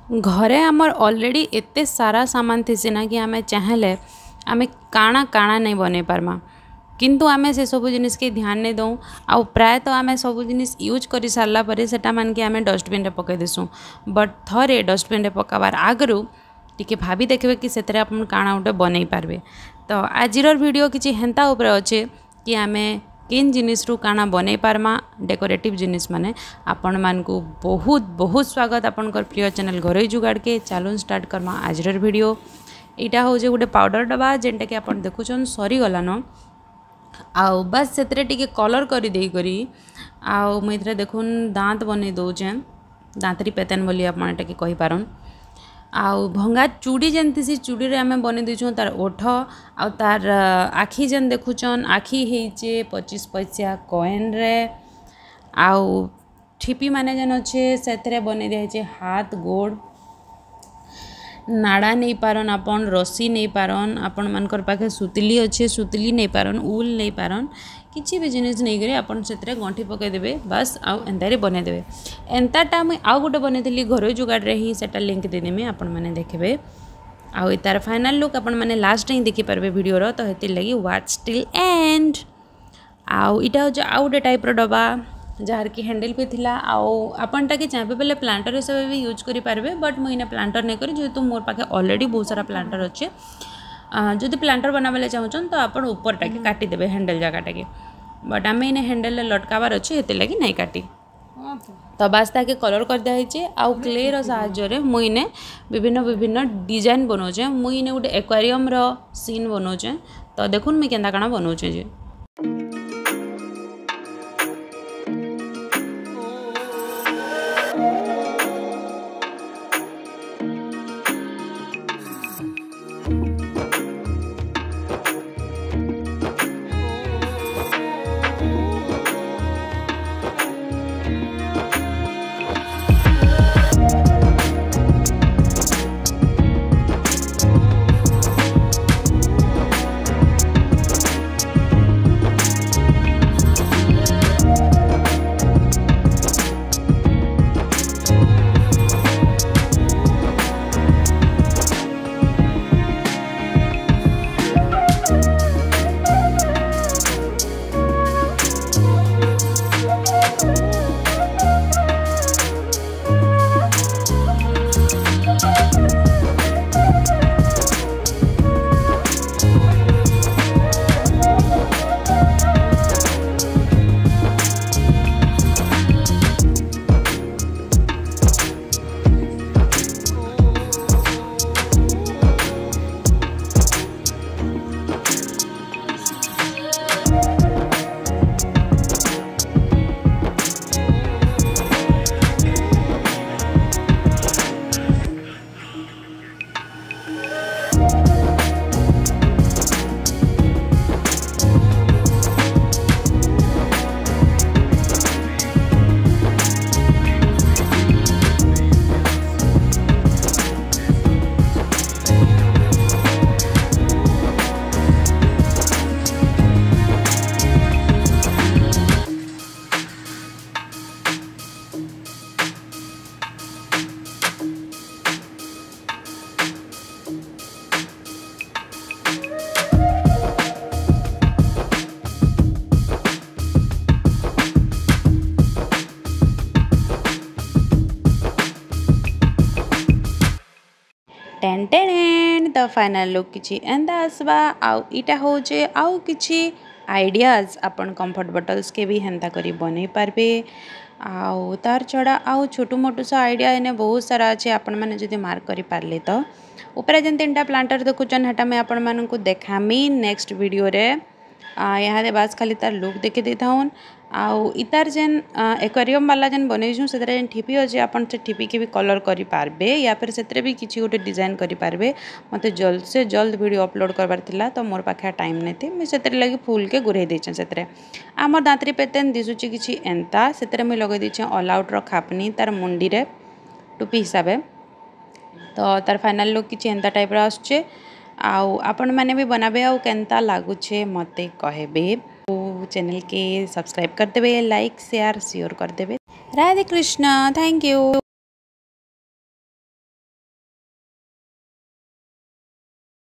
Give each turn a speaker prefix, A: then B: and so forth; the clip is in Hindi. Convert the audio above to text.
A: घरे आमर ऑलरेडी एते सारा सामान थी ना कि आमे चाहेले आमे काଣା काଣା नहीं बने पारमा किंतु आमे से सब जिनिस के ध्यान नहीं दऊँ आ प्राय तो आमे सब जिनिस यूज कर सारा पर सेटा मान के आमे डस्टबिन रे पकई देसुँ बट थरे डस्टबिन रे पकाबार आगरू टिके भाभी देखबे कि सेतरे आपन काଣା उठे बनई पारबे। तो आजिर वीडियो किछि हेंता ऊपर अच्छे कि आमे किन जिनिस रु काना बनई पारमा डेकोरेटिव जिनिस माने आपण मानकु बहुत बहुत स्वागत आपनकर प्रिय चैनल घरोई जुगाड़ के। चलो स्टार्ट करमा आजिर वीडियो। एटा हो जे गोटे पाउडर डब्बा जेनटा कि आपण देखुछन सरी गलान आउ बस सेतरे टिके कलर करी देई करी आउ मुइथरे देखुन दांत बनै दउछे दांतरी पेतन बोली आपण एटा कि कहि पारन आउ भंगा चूड़ी जेनती सी चूड़ी रे आमे बने दिछो तार ओठ आउ तार आखी जेन देखुचन आखी हेचे 25 पैसा कॉइन रे आउ ठिपी माने जेन अच्छे सेथरे बने दिछे हाथ गोड़ नाड़ा नहीं पारन आपन रस्सी नहीं पारन आपन मानकर पाखे सुतली अच्छे सुतली नहीं पारन उल नहीं पारन किसी भी जिनिस नहीं करे आपन सेतरे गंठी पकई देबे बस आउ एंतारे बने देबे। एंताटा मुई आउ गोटे बनेइली घरोई जुगाड़ रे ही सेटा लिंक दे देमी आपन माने देखबे आउ तार फाइनल लुक आपन माने लास्ट ही देखि पारबे वीडियो रो तो हेति लागि वाच टिल एंड। आउ इटा हो जे आउ गोटे टाइप रो डब्बा जार की हैंडल भी थिला आउ आपन टाके चाहे बेले प्लांटर हिसाब भी यूज करि पारबे बट मुई इना प्लांटर नहीं करी जेहेतु मोर पाखे ऑलरेडी बहुत सारा प्लांटर अच्छे जदि प्लांटर बनाबे चाहूछन तो आपन ऊपर टाके काटी देबे हैंडल जगह टाके बट आमे इने हैंडल लटकाबार अच्छे हेते लगी नहीं काटी तो बास ताके कलर कर दिया है आउ क्ले रो सहाय्य रे मुई इने विभिन्न विभिन्न डिजाइन बनौछे मुई इने गोटे एक्वेरियम रो सीन बनौछे तो देखुन मुई केंदा काना बनौछे जे। टेन टेन तो फाइनल लुक किछि एंदा आसबा आउ इटा हो जे आउ किछि आइडियाज अपन कंफर्ट बॉटल्स के भी हेंता करी बनै पारबे आउ तार छड़ा आउ छोटू मोटू सा आइडिया इने बहुत सारा अच्छे आपण माने जदि मार्क करी पारले तो ऊपर जेन तीनटा प्लांटर देखुचन हेटा मैं आपण मानन को देखामी नेक्स्ट वीडियो रे यहाँ दे बास खाली तार लुक देखि देथाउन आउ इतार जेन एक्वेरियम वाला जेन बनैछु सेतरे जेन ठिपी अछि आपन से ठिपी के भी कलर करि पारबे या फिर सेतरे भी किछि गोटे डिजाइन करि पारबे। मते जल्द से जल्द वीडियो अपलोड करबार थिला तो मोर पाखे टाइम नै थी मैं सेतरे लागि फूल के गुरै दैछन सेतरे हमर दांतरी पेतेन दिसुछि किछि एंता सेतरे मैं लगे दैछे ऑल आउट रो खापनी तार मुंडी रे टोपी हिसाबे तो तार फाइनल लुक किछि एंता टाइप रो आछे आउ आपण माने भी बनाबे आउ केनता लागुछे मते कहबे चैनल के सब्सक्राइब कर देबे लाइक शेयर कर देबे। Radhe Krishna thank you.